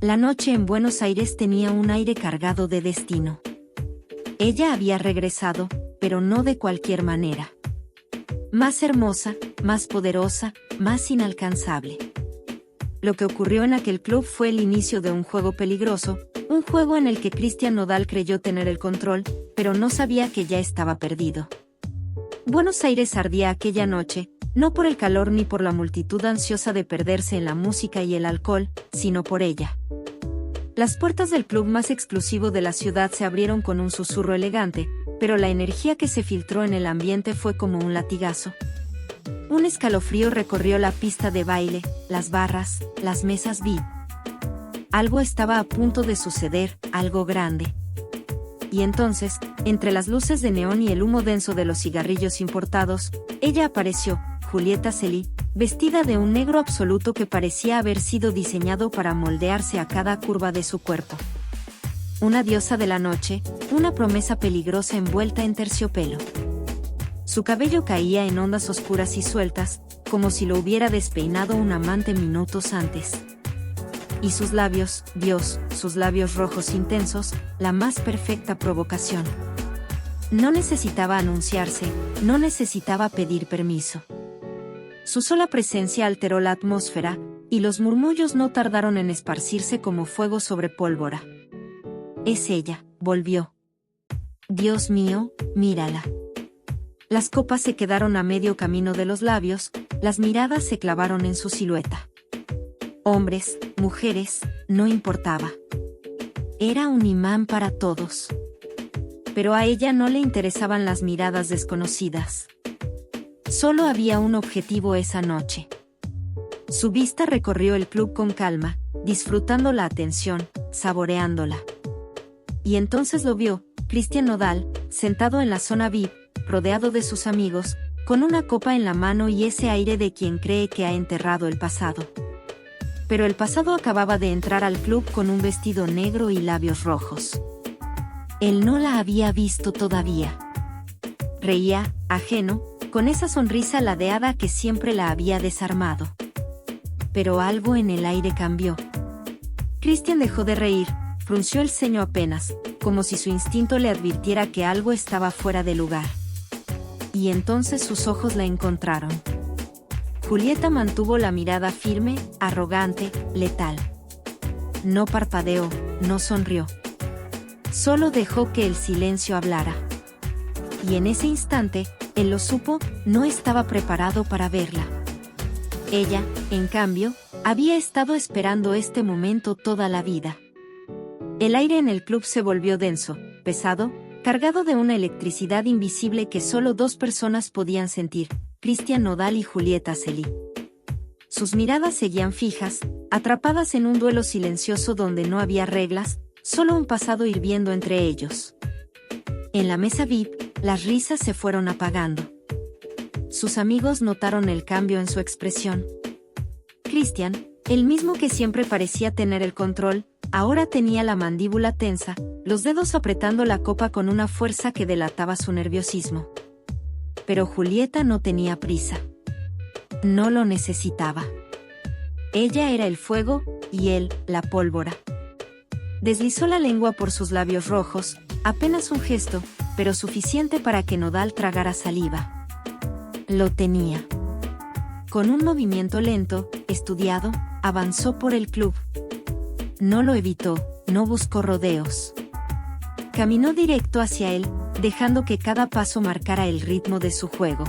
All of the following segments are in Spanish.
La noche en Buenos Aires tenía un aire cargado de destino. Ella había regresado, pero no de cualquier manera. Más hermosa, más poderosa, más inalcanzable. Lo que ocurrió en aquel club fue el inicio de un juego peligroso, un juego en el que Cristian Nodal creyó tener el control, pero no sabía que ya estaba perdido. Buenos Aires ardía aquella noche, no por el calor ni por la multitud ansiosa de perderse en la música y el alcohol, sino por ella. Las puertas del club más exclusivo de la ciudad se abrieron con un susurro elegante, pero la energía que se filtró en el ambiente fue como un latigazo. Un escalofrío recorrió la pista de baile, las barras, las mesas VIP. Algo estaba a punto de suceder, algo grande. Y entonces, entre las luces de neón y el humo denso de los cigarrillos importados, ella apareció, Julieta Celi, vestida de un negro absoluto que parecía haber sido diseñado para moldearse a cada curva de su cuerpo. Una diosa de la noche, una promesa peligrosa envuelta en terciopelo. Su cabello caía en ondas oscuras y sueltas, como si lo hubiera despeinado un amante minutos antes. Y sus labios, Dios, sus labios rojos intensos, la más perfecta provocación. No necesitaba anunciarse, no necesitaba pedir permiso. Su sola presencia alteró la atmósfera, y los murmullos no tardaron en esparcirse como fuego sobre pólvora. Es ella, volvió. Dios mío, mírala. Las copas se quedaron a medio camino de los labios, las miradas se clavaron en su silueta. Hombres, mujeres, no importaba. Era un imán para todos. Pero a ella no le interesaban las miradas desconocidas. Solo había un objetivo esa noche. Su vista recorrió el club con calma, disfrutando la atención, saboreándola. Y entonces lo vio, Cristian Nodal, sentado en la zona VIP, rodeado de sus amigos, con una copa en la mano y ese aire de quien cree que ha enterrado el pasado. Pero el pasado acababa de entrar al club con un vestido negro y labios rojos. Él no la había visto todavía. Reía, ajeno, con esa sonrisa ladeada que siempre la había desarmado. Pero algo en el aire cambió. Cristian dejó de reír, frunció el ceño apenas, como si su instinto le advirtiera que algo estaba fuera de lugar. Y entonces sus ojos la encontraron. Julieta mantuvo la mirada firme, arrogante, letal. No parpadeó, no sonrió. Solo dejó que el silencio hablara. Y en ese instante, él lo supo, no estaba preparado para verla. Ella, en cambio, había estado esperando este momento toda la vida. El aire en el club se volvió denso, pesado, cargado de una electricidad invisible que solo dos personas podían sentir, Cristian Nodal y Julieta Celi. Sus miradas seguían fijas, atrapadas en un duelo silencioso donde no había reglas, solo un pasado hirviendo entre ellos. En la mesa VIP, las risas se fueron apagando. Sus amigos notaron el cambio en su expresión. Cristian, el mismo que siempre parecía tener el control, ahora tenía la mandíbula tensa, los dedos apretando la copa con una fuerza que delataba su nerviosismo. Pero Julieta no tenía prisa. No lo necesitaba. Ella era el fuego, y él, la pólvora. Deslizó la lengua por sus labios rojos, apenas un gesto, pero suficiente para que Nodal tragara saliva. Lo tenía. Con un movimiento lento, estudiado, avanzó por el club. No lo evitó, no buscó rodeos. Caminó directo hacia él, dejando que cada paso marcara el ritmo de su juego.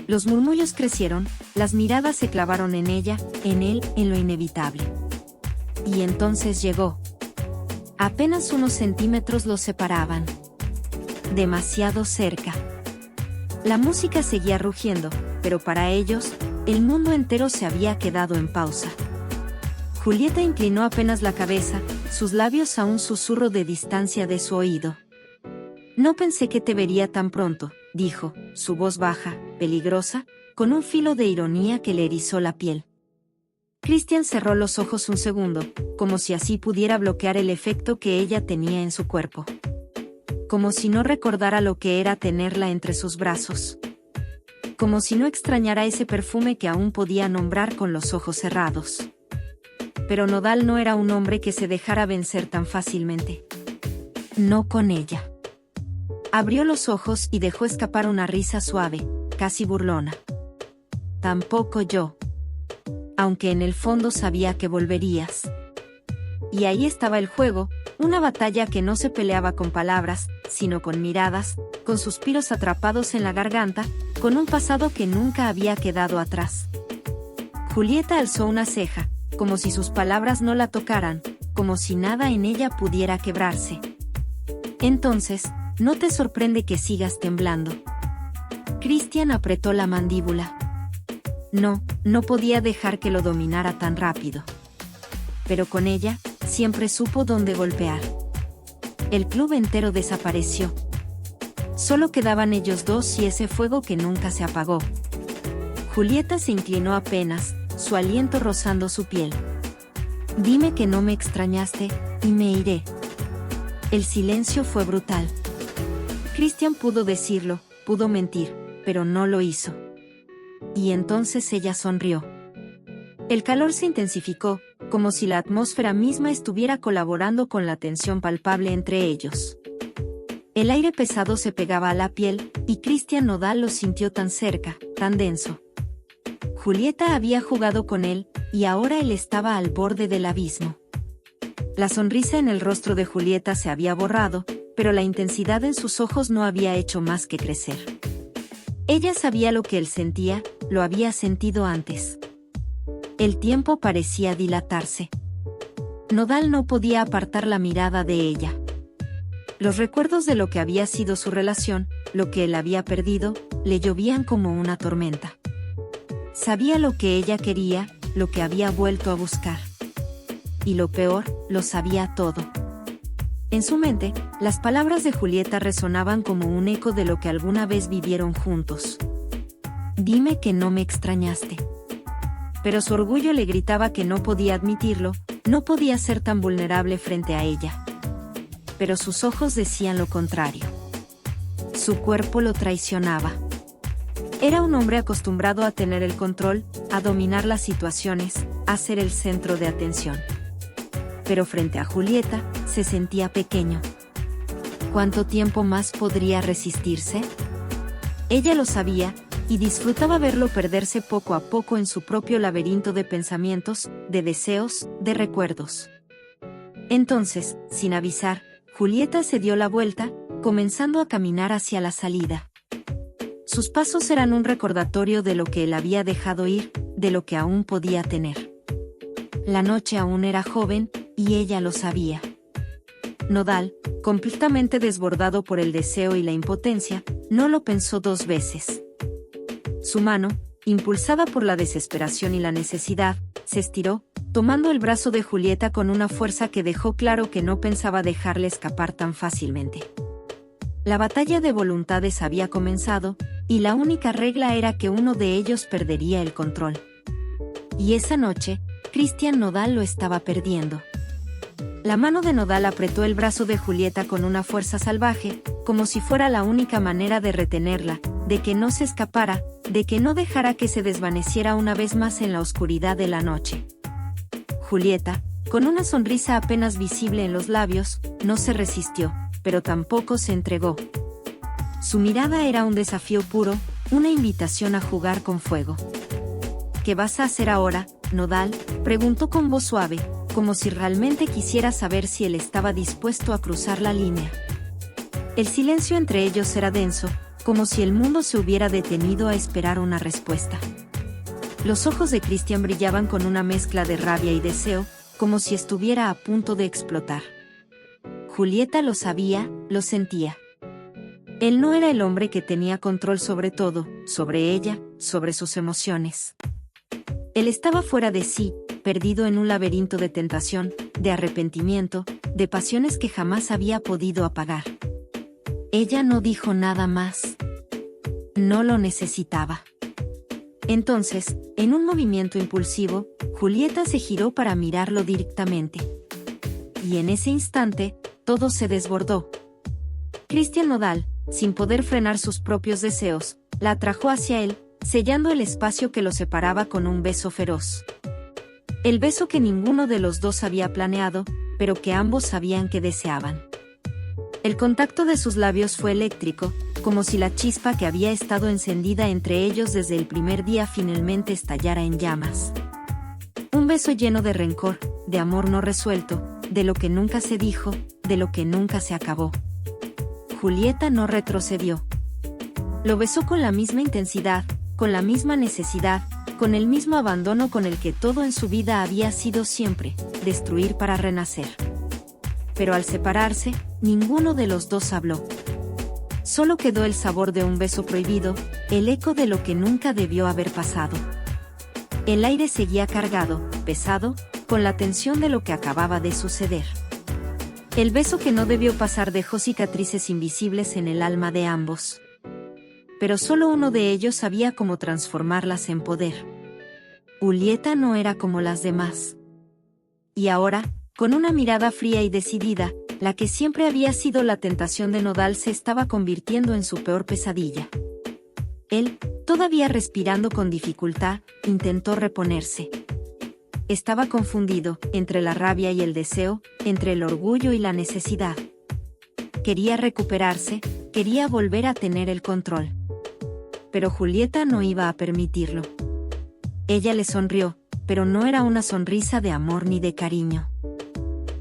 Los murmullos crecieron, las miradas se clavaron en ella, en él, en lo inevitable. Y entonces llegó. Apenas unos centímetros los separaban. Demasiado cerca. La música seguía rugiendo, pero para ellos, el mundo entero se había quedado en pausa. Julieta inclinó apenas la cabeza, sus labios a un susurro de distancia de su oído. No pensé que te vería tan pronto, dijo, su voz baja, peligrosa, con un filo de ironía que le erizó la piel. Cristian cerró los ojos un segundo, como si así pudiera bloquear el efecto que ella tenía en su cuerpo. Como si no recordara lo que era tenerla entre sus brazos. Como si no extrañara ese perfume que aún podía nombrar con los ojos cerrados. Pero Nodal no era un hombre que se dejara vencer tan fácilmente. No con ella. Abrió los ojos y dejó escapar una risa suave, casi burlona. Tampoco yo. Aunque en el fondo sabía que volverías. Y ahí estaba el juego, una batalla que no se peleaba con palabras, sino con miradas, con suspiros atrapados en la garganta, con un pasado que nunca había quedado atrás. Julieta alzó una ceja, como si sus palabras no la tocaran, como si nada en ella pudiera quebrarse. Entonces, ¿no te sorprende que sigas temblando? Christian apretó la mandíbula. No podía dejar que lo dominara tan rápido. Pero con ella, siempre supo dónde golpear. El club entero desapareció. Solo quedaban ellos dos y ese fuego que nunca se apagó. Julieta se inclinó apenas, su aliento rozando su piel. Dime que no me extrañaste, y me iré. El silencio fue brutal. Christian pudo decirlo, pudo mentir, pero no lo hizo. Y entonces ella sonrió. El calor se intensificó, como si la atmósfera misma estuviera colaborando con la tensión palpable entre ellos. El aire pesado se pegaba a la piel, y Christian Nodal lo sintió tan cerca, tan denso. Julieta había jugado con él, y ahora él estaba al borde del abismo. La sonrisa en el rostro de Julieta se había borrado, pero la intensidad en sus ojos no había hecho más que crecer. Ella sabía lo que él sentía, lo había sentido antes. El tiempo parecía dilatarse. Nodal no podía apartar la mirada de ella. Los recuerdos de lo que había sido su relación, lo que él había perdido, le llovían como una tormenta. Sabía lo que ella quería, lo que había vuelto a buscar. Y lo peor, lo sabía todo. En su mente, las palabras de Julieta resonaban como un eco de lo que alguna vez vivieron juntos. Dime que no me extrañaste. Pero su orgullo le gritaba que no podía admitirlo, no podía ser tan vulnerable frente a ella. Pero sus ojos decían lo contrario. Su cuerpo lo traicionaba. Era un hombre acostumbrado a tener el control, a dominar las situaciones, a ser el centro de atención. Pero frente a Julieta, se sentía pequeño. ¿Cuánto tiempo más podría resistirse? Ella lo sabía, y disfrutaba verlo perderse poco a poco en su propio laberinto de pensamientos, de deseos, de recuerdos. Entonces, sin avisar, Julieta se dio la vuelta, comenzando a caminar hacia la salida. Sus pasos eran un recordatorio de lo que él había dejado ir, de lo que aún podía tener. La noche aún era joven, y ella lo sabía. Nodal, completamente desbordado por el deseo y la impotencia, no lo pensó dos veces. Su mano, impulsada por la desesperación y la necesidad, se estiró, tomando el brazo de Julieta con una fuerza que dejó claro que no pensaba dejarle escapar tan fácilmente. La batalla de voluntades había comenzado, y la única regla era que uno de ellos perdería el control. Y esa noche, Christian Nodal lo estaba perdiendo. La mano de Nodal apretó el brazo de Julieta con una fuerza salvaje, como si fuera la única manera de retenerla, de que no se escapara, de que no dejara que se desvaneciera una vez más en la oscuridad de la noche. Julieta, con una sonrisa apenas visible en los labios, no se resistió, pero tampoco se entregó. Su mirada era un desafío puro, una invitación a jugar con fuego. ¿Qué vas a hacer ahora, Nodal?, preguntó con voz suave, como si realmente quisiera saber si él estaba dispuesto a cruzar la línea. El silencio entre ellos era denso, como si el mundo se hubiera detenido a esperar una respuesta. Los ojos de Christian brillaban con una mezcla de rabia y deseo, como si estuviera a punto de explotar. Julieta lo sabía, lo sentía. Él no era el hombre que tenía control sobre todo, sobre ella, sobre sus emociones. Él estaba fuera de sí, perdido en un laberinto de tentación, de arrepentimiento, de pasiones que jamás había podido apagar. Ella no dijo nada más. No lo necesitaba. Entonces, en un movimiento impulsivo, Julieta se giró para mirarlo directamente. Y en ese instante, todo se desbordó. Christian Nodal, sin poder frenar sus propios deseos, la atrajo hacia él, sellando el espacio que lo separaba con un beso feroz. El beso que ninguno de los dos había planeado, pero que ambos sabían que deseaban. El contacto de sus labios fue eléctrico, como si la chispa que había estado encendida entre ellos desde el primer día finalmente estallara en llamas. Un beso lleno de rencor, de amor no resuelto, de lo que nunca se dijo, de lo que nunca se acabó. Julieta no retrocedió. Lo besó con la misma intensidad, con la misma necesidad, con el mismo abandono con el que todo en su vida había sido siempre, destruir para renacer. Pero al separarse, ninguno de los dos habló. Solo quedó el sabor de un beso prohibido, el eco de lo que nunca debió haber pasado. El aire seguía cargado, pesado, con la tensión de lo que acababa de suceder. El beso que no debió pasar dejó cicatrices invisibles en el alma de ambos. Pero solo uno de ellos sabía cómo transformarlas en poder. Julieta no era como las demás. Y ahora, con una mirada fría y decidida, la que siempre había sido la tentación de Nodal se estaba convirtiendo en su peor pesadilla. Él, todavía respirando con dificultad, intentó reponerse. Estaba confundido, entre la rabia y el deseo, entre el orgullo y la necesidad. Quería recuperarse, quería volver a tener el control. Pero Julieta no iba a permitirlo. Ella le sonrió, pero no era una sonrisa de amor ni de cariño.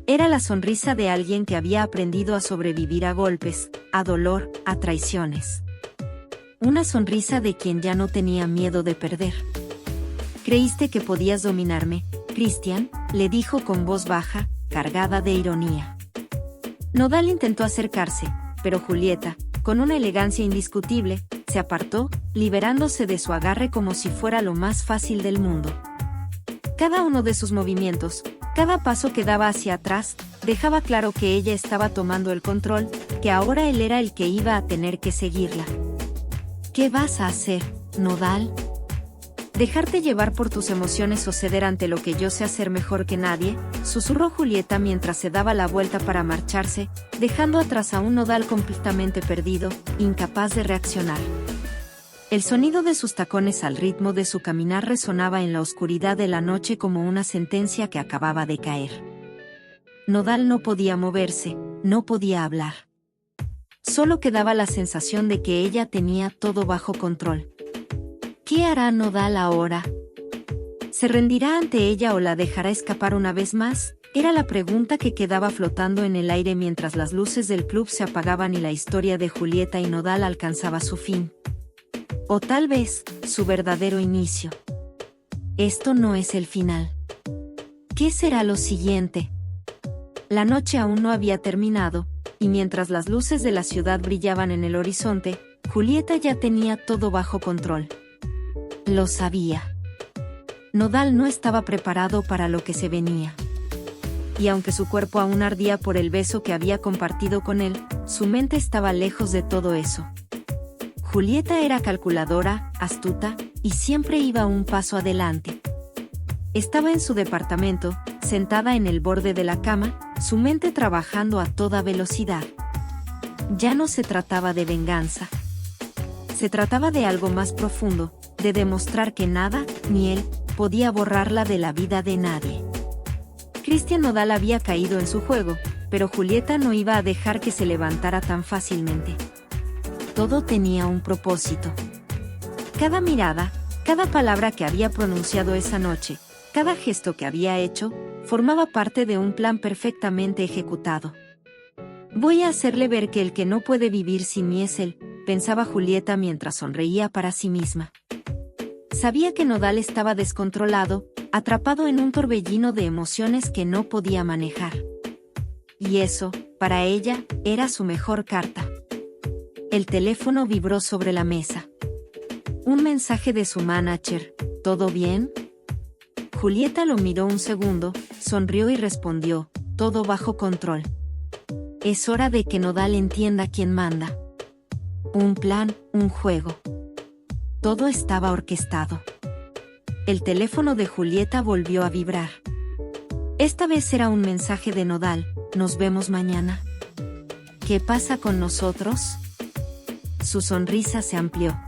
Era la sonrisa de alguien que había aprendido a sobrevivir a golpes, a dolor, a traiciones. Una sonrisa de quien ya no tenía miedo de perder. «Creíste que podías dominarme, Christian», le dijo con voz baja, cargada de ironía. Nodal intentó acercarse, pero Julieta, con una elegancia indiscutible, se apartó, liberándose de su agarre como si fuera lo más fácil del mundo. Cada uno de sus movimientos, cada paso que daba hacia atrás, dejaba claro que ella estaba tomando el control, que ahora él era el que iba a tener que seguirla. «¿Qué vas a hacer, Nodal? ¿Dejarte llevar por tus emociones o ceder ante lo que yo sé hacer mejor que nadie?», susurró Julieta mientras se daba la vuelta para marcharse, dejando atrás a un Nodal completamente perdido, incapaz de reaccionar. El sonido de sus tacones al ritmo de su caminar resonaba en la oscuridad de la noche como una sentencia que acababa de caer. Nodal no podía moverse, no podía hablar. Solo quedaba la sensación de que ella tenía todo bajo control. ¿Qué hará Nodal ahora? ¿Se rendirá ante ella o la dejará escapar una vez más? Era la pregunta que quedaba flotando en el aire mientras las luces del club se apagaban y la historia de Julieta y Nodal alcanzaba su fin. O tal vez, su verdadero inicio. Esto no es el final. ¿Qué será lo siguiente? La noche aún no había terminado, y mientras las luces de la ciudad brillaban en el horizonte, Julieta ya tenía todo bajo control. Lo sabía. Nodal no estaba preparado para lo que se venía. Y aunque su cuerpo aún ardía por el beso que había compartido con él, su mente estaba lejos de todo eso. Julieta era calculadora, astuta, y siempre iba un paso adelante. Estaba en su departamento, sentada en el borde de la cama, su mente trabajando a toda velocidad. Ya no se trataba de venganza. Se trataba de algo más profundo, de demostrar que nada, ni él, podía borrarla de la vida de nadie. Christian Nodal había caído en su juego, pero Julieta no iba a dejar que se levantara tan fácilmente. Todo tenía un propósito. Cada mirada, cada palabra que había pronunciado esa noche, cada gesto que había hecho, formaba parte de un plan perfectamente ejecutado. «Voy a hacerle ver que el que no puede vivir sin mí es él», pensaba Julieta mientras sonreía para sí misma. Sabía que Nodal estaba descontrolado, atrapado en un torbellino de emociones que no podía manejar. Y eso, para ella, era su mejor carta. El teléfono vibró sobre la mesa. Un mensaje de su manager. «¿Todo bien?». Julieta lo miró un segundo, sonrió y respondió: «Todo bajo control». Es hora de que Nodal entienda quién manda. Un plan, un juego. Todo estaba orquestado. El teléfono de Julieta volvió a vibrar. Esta vez era un mensaje de Nodal: «¿Nos vemos mañana?». «¿Qué pasa con nosotros?». Su sonrisa se amplió.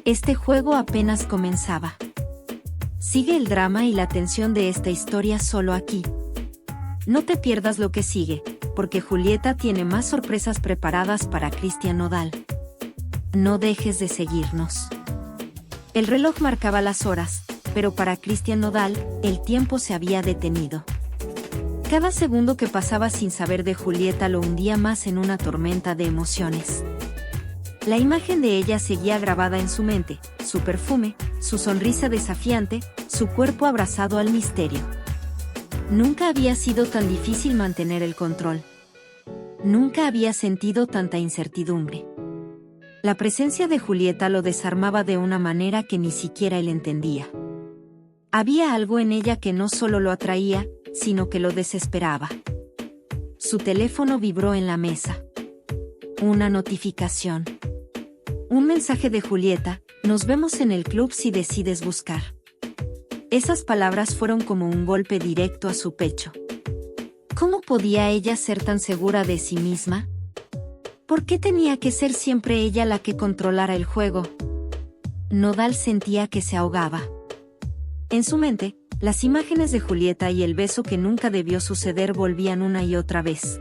Este juego apenas comenzaba. Sigue el drama y la tensión de esta historia solo aquí. No te pierdas lo que sigue, porque Julieta tiene más sorpresas preparadas para Cristian Nodal. No dejes de seguirnos. El reloj marcaba las horas, pero para Cristian Nodal, el tiempo se había detenido. Cada segundo que pasaba sin saber de Julieta lo hundía más en una tormenta de emociones. La imagen de ella seguía grabada en su mente, su perfume, su sonrisa desafiante, su cuerpo abrazado al misterio. Nunca había sido tan difícil mantener el control. Nunca había sentido tanta incertidumbre. La presencia de Julieta lo desarmaba de una manera que ni siquiera él entendía. Había algo en ella que no solo lo atraía, sino que lo desesperaba. Su teléfono vibró en la mesa. Una notificación. Un mensaje de Julieta: nos vemos en el club si decides buscar. Esas palabras fueron como un golpe directo a su pecho. ¿Cómo podía ella ser tan segura de sí misma? ¿Por qué tenía que ser siempre ella la que controlara el juego? Nodal sentía que se ahogaba. En su mente, las imágenes de Julieta y el beso que nunca debió suceder volvían una y otra vez.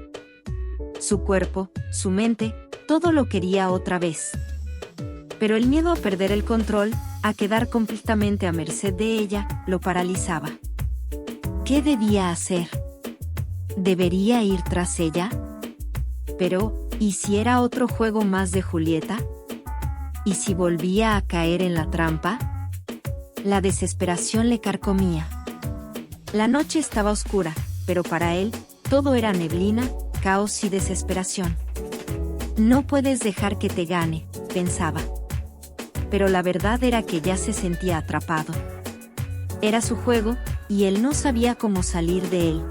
Su cuerpo, su mente, todo lo quería otra vez. Pero el miedo a perder el control, a quedar completamente a merced de ella, lo paralizaba. ¿Qué debía hacer? ¿Debería ir tras ella? Pero, ¿y si era otro juego más de Julieta? ¿Y si volvía a caer en la trampa? La desesperación le carcomía. La noche estaba oscura, pero para él, todo era neblina, caos y desesperación. No puedes dejar que te gane, pensaba. Pero la verdad era que ya se sentía atrapado. Era su juego, y él no sabía cómo salir de él.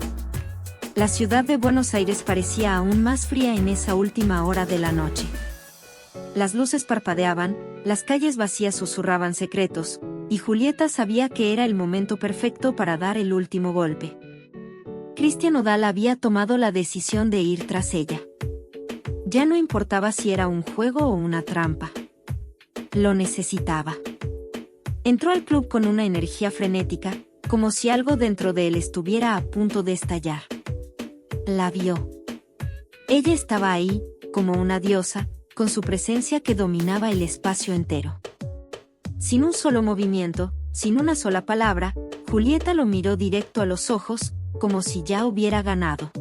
La ciudad de Buenos Aires parecía aún más fría en esa última hora de la noche. Las luces parpadeaban, las calles vacías susurraban secretos, y Julieta sabía que era el momento perfecto para dar el último golpe. Cristian Nodal había tomado la decisión de ir tras ella. Ya no importaba si era un juego o una trampa. Lo necesitaba. Entró al club con una energía frenética, como si algo dentro de él estuviera a punto de estallar. La vio. Ella estaba ahí, como una diosa, con su presencia que dominaba el espacio entero. Sin un solo movimiento, sin una sola palabra, Julieta lo miró directo a los ojos, como si ya hubiera ganado.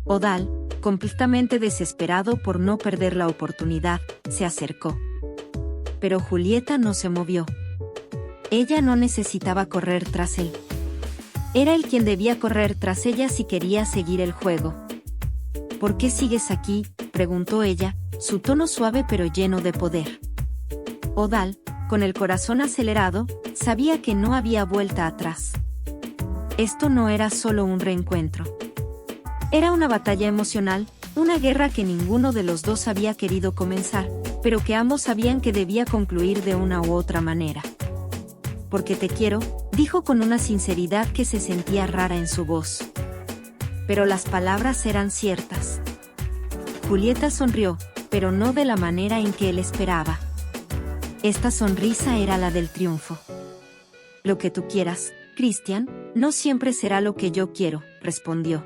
Nodal, completamente desesperado por no perder la oportunidad, se acercó. Pero Julieta no se movió. Ella no necesitaba correr tras él. Era él quien debía correr tras ella si quería seguir el juego. ¿Por qué sigues aquí?, preguntó ella, su tono suave pero lleno de poder. Nodal, con el corazón acelerado, sabía que no había vuelta atrás. Esto no era solo un reencuentro. Era una batalla emocional, una guerra que ninguno de los dos había querido comenzar, pero que ambos sabían que debía concluir de una u otra manera. Porque te quiero, dijo con una sinceridad que se sentía rara en su voz. Pero las palabras eran ciertas. Julieta sonrió, pero no de la manera en que él esperaba. Esta sonrisa era la del triunfo. Lo que tú quieras, Cristian, no siempre será lo que yo quiero, respondió.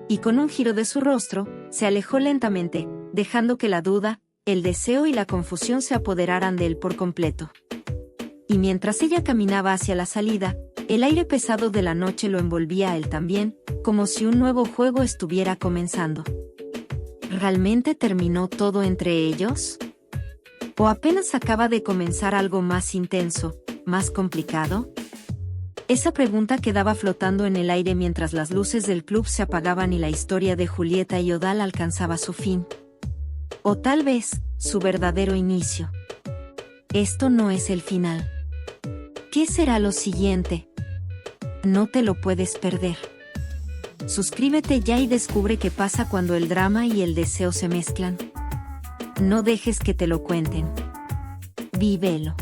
Y con un giro de su rostro, se alejó lentamente, dejando que la duda, el deseo y la confusión se apoderaran de él por completo. Y mientras ella caminaba hacia la salida, el aire pesado de la noche lo envolvía a él también, como si un nuevo juego estuviera comenzando. ¿Realmente terminó todo entre ellos? ¿O apenas acaba de comenzar algo más intenso, más complicado? Esa pregunta quedaba flotando en el aire mientras las luces del club se apagaban y la historia de Julieta y Nodal alcanzaba su fin. O tal vez, su verdadero inicio. Esto no es el final. ¿Qué será lo siguiente? No te lo puedes perder. Suscríbete ya y descubre qué pasa cuando el drama y el deseo se mezclan. No dejes que te lo cuenten. Vívelo.